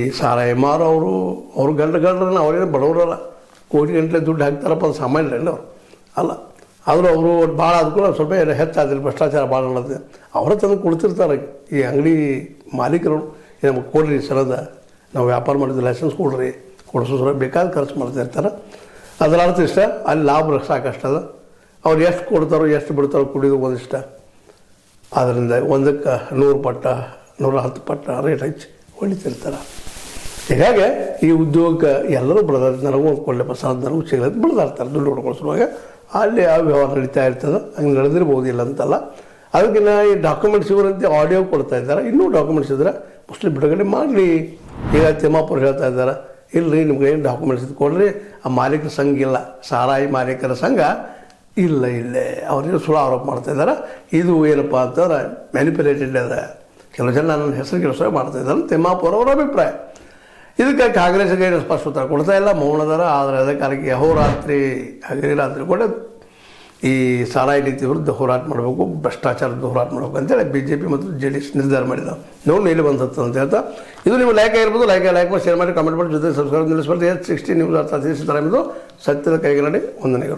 ಈ ಸಾರಾಯಿ ಮಾರು ಅವರು ಗಂಡ್ರನ್ನ ಅವರೇನು ಬಡವರಲ್ಲ, ಕೋಟಿ ಗಂಟಲೆ ದುಡ್ಡು ಹಾಕ್ತಾರಪ್ಪ ಅದು ಸಾಮಾನ್ಯರೇನು ಅವರು ಅಲ್ಲ. ಆದರೂ ಅವರು ಭಾಳ ಅದಕ್ಕೂ ಸ್ವಲ್ಪ ಹೆಚ್ಚಾದಿಲ್ಲ, ಭ್ರಷ್ಟಾಚಾರ ಭಾಳ ನಡೆದಿದೆ. ಅವರ ತಂದು ಕೊಡ್ತಿರ್ತಾರೆ ಈ ಅಂಗಡಿ ಮಾಲೀಕರು, ನಮಗೆ ಕೊಡ್ರಿ ಸರದ, ನಾವು ವ್ಯಾಪಾರ ಮಾಡಿದ್ದು ಲೈಸೆನ್ಸ್ ಕೊಡ್ರಿ, ಕೊಡಿಸೋ ಬೇಕಾದ ಖರ್ಚು ಮಾಡ್ತಿರ್ತಾರೆ. ಅದರ ಅರ್ಥ ಇಷ್ಟ, ಅಲ್ಲಿ ಲಾಭ ಸಾಕಷ್ಟದ. ಅವ್ರು ಎಷ್ಟು ಕೊಡ್ತಾರೋ ಎಷ್ಟು ಬಿಡ್ತಾರೋ ಕುಡಿಯೋದು ಒಂದಿಷ್ಟ, ಅದರಿಂದ ಒಂದಕ್ಕೆ 100 ಪಟ್ಟ 110 ಪಟ್ಟ ರೇಟ್ ಹಚ್ಚಿ ಹೊಡಿತಿರ್ತಾರೆ. ಹೀಗಾಗಿ ಈ ಉದ್ಯೋಗಕ್ಕೆ ಎಲ್ಲರೂ ಬಿಡದಾರ, ನನಗೂ ಒಂದು ಕೊಳ್ಳೆ ಪ್ರಸಾದ ನನಗೂ ಸಿಗಲತ್ತೆ ಬಿಡ್ದಾಡ್ತಾರೆ ದುಡ್ಡು ಹೊಡ್ಕೊಳ್ಸುವಾಗ. ಅಲ್ಲಿ ಯಾವ ವ್ಯವಹಾರ ನಡೀತಾ ಇರ್ತದೆ, ಹಂಗೆ ನಡೆದಿರ್ಬೋದಿಲ್ಲ ಅಂತಲ್ಲ. ಅದಕ್ಕಿಂತ ಈ ಡಾಕ್ಯುಮೆಂಟ್ಸ್ ಇವರಂತೆ ಆಡಿಯೋ ಕೊಡ್ತಾ ಇದ್ದಾರೆ, ಇನ್ನೂ ಡಾಕ್ಯುಮೆಂಟ್ಸ್ ಇದ್ದರೆ ಮುಸ್ಲಿಂ ಬಿಡುಗಡೆ ಮಾಡಲಿ. ಈಗ ತಿಮ್ಮಾಪುರ ಹೇಳ್ತಾ ಇದ್ದಾರೆ, ಇಲ್ಲರಿ ನಿಮ್ಗೆ ಏನು ಡಾಕ್ಯುಮೆಂಟ್ಸ್ ಇದು ಕೊಡ್ರಿ, ಆ ಮಾಲೀಕರ ಸಂಘ ಇಲ್ಲ, ಸಾರಾಯಿ ಮಾಲೀಕರ ಸಂಘ ಇಲ್ಲೇ ಅವ್ರಿಗೆ ಸುಳ್ಳು ಆರೋಪ ಮಾಡ್ತಾ ಇದ್ದಾರೆ. ಇದು ಏನಪ್ಪ ಅಂತಂದ್ರೆ ಮ್ಯಾನಿಪ್ಯುಲೇಟೆಡ್ ಅದ, ಕೆಲವು ಜನ ನನ್ನ ಹೆಸರು ಕೆಲಸ ಮಾಡ್ತಾ ಇದ್ದಾರೆ ತಿಮ್ಮಾಪುರ ಅವರ ಅಭಿಪ್ರಾಯ. ಇದಕ್ಕೆ ಕಾಂಗ್ರೆಸ್ಗೆ ಏನು ಸ್ಪಷ್ಟ ಉತ್ತರ ಕೊಡ್ತಾ ಇಲ್ಲ, ಮೌನದಾರ. ಆದರೆ ಅದೇ ಕಾಲಕ್ಕೆ ಅಹೋರಾತ್ರಿ ಹಗಲಿ ರಾತ್ರಿ ಕೂಡ ಈ ಸಾರಾಯಿ ನೀತಿ ವಿರುದ್ಧ ಹೋರಾಟ ಮಾಡಬೇಕು, ಭ್ರಷ್ಟಾಚಾರದ ಹೋರಾಟ ಮಾಡಬೇಕು ಅಂತೇಳಿ BJP ಮತ್ತು JDS ನಿರ್ಧಾರ ಮಾಡಿದ್ದಾವೆ. ನೋಡಿ ಇಲ್ಲಿ ಬಂದತ್ತು ಅಂತ ಹೇಳ್ತಾ, ಇದು ನೀವು ಲೈಕ್ ಆಗಿರ್ಬೋದು, ಲೈಕ್ ಮಾಡಿ, ಶೇರ್ ಮಾಡಿ, ಕಾಮೆಂಟ್ ಮಾಡಿ, ಜೊತೆ ಸಬ್ಸ್ಕ್ರೈಬ್ ನಿಲ್ಲಿಸ್ಬಾರ್ದು. 16 ನ್ಯೂಸ್ ಅರ್ಥ ತಿಳಿಸುತ್ತಾರೆ ಎಂಬುದು ಸತ್ಯದ ಕೈಗನ್ನಡಿ. ವಂದನೆಗಳು.